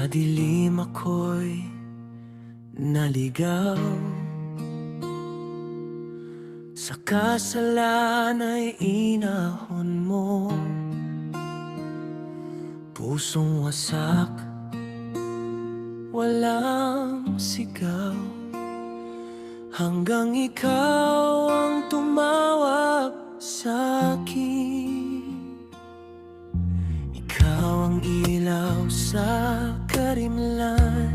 Sa dilim ako'y naligaw, sa kasalanay inahon mo. Pusong wasak, walang sigaw, hanggang ikaw ang tumawag sa'kin. Ikaw ang ilaw sa karimlan,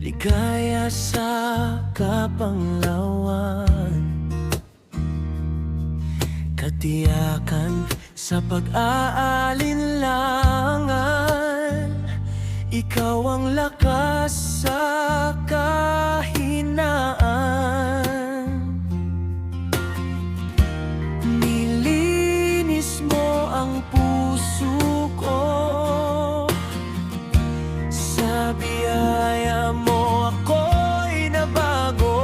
ligaya sa kapanglawan, katiyakan sa pag-aalinlangan. Ikaw ang lakas sa kahinaan. Nilinis mo ang puso ko, sa biyaya mo ako'y nabago.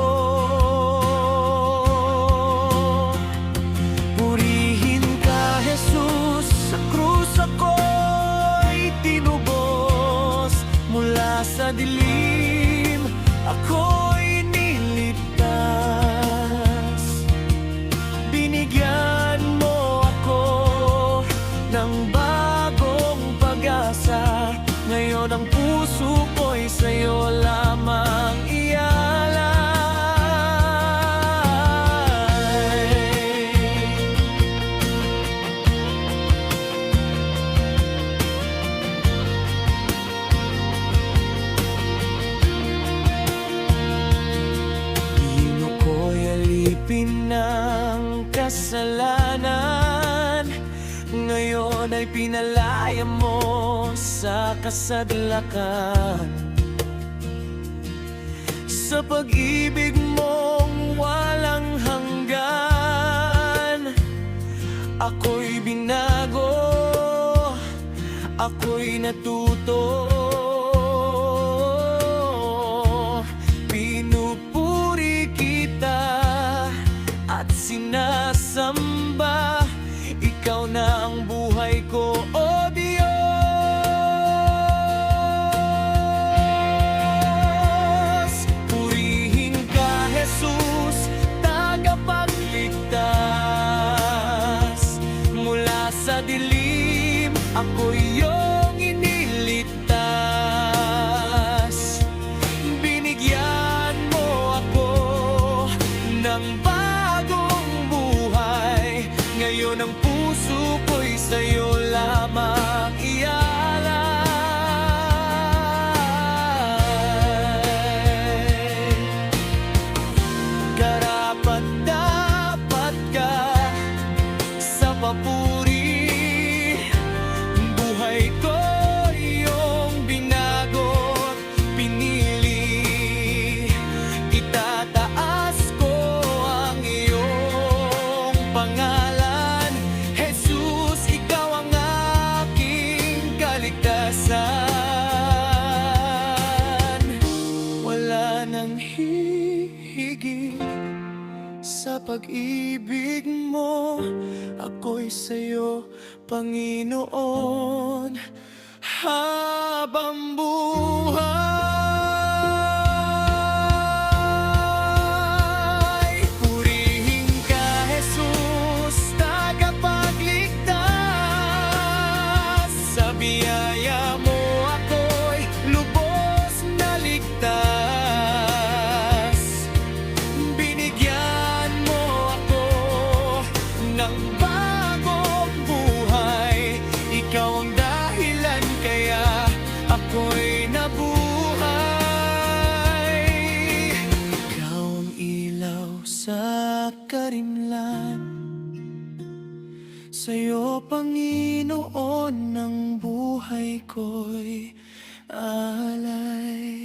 Purihin ka, Jesus, sa krus ako'y tinubos. Mula sa dilim ako'y niligtas. Binigyan mo ako ng bagong pag-asa. Ngayon ang puso ko'y sa'yo lamang ialay. Di mo ko'y alipin ng kasalanan. Ngayon ay pinalaya mo sa kasadlakan. Sa pag-ibig mong walang hanggan, ako'y binago, ako'y natuto. Pinupuri kita at sinasamba. Ikaw na ang buhay ko, O Diyos. Purihin ka, Jesus, tagapagligtas. Mula sa dilim ako'y iyong iniligtas. Binigyan mo ako ng bagong buhay. Ngayon ang puso ko'y sa'yo lamang ialay. Karapat-dapat ka sa papuri. Buhay ko iyong binago't pinili. Itataas ko ang iyong pangalan. Jesus, ikaw ang aking kaligtasan. Wala nang hihigit sa pag-ibig mo. Ako'y sa'yo, Panginoon, habang buhay. Purihin ka, Jesus, tagapagligtas. Sa biyaya mo ako'y lubos na ligtas. Binigyan mo ako ng bagong buhay. Ikaw ang dahilan kaya ako'y nabuhay. Ikaw ang ilaw sa karimlan. Sa'yo, Panginoon, ang buhay ko'y alay.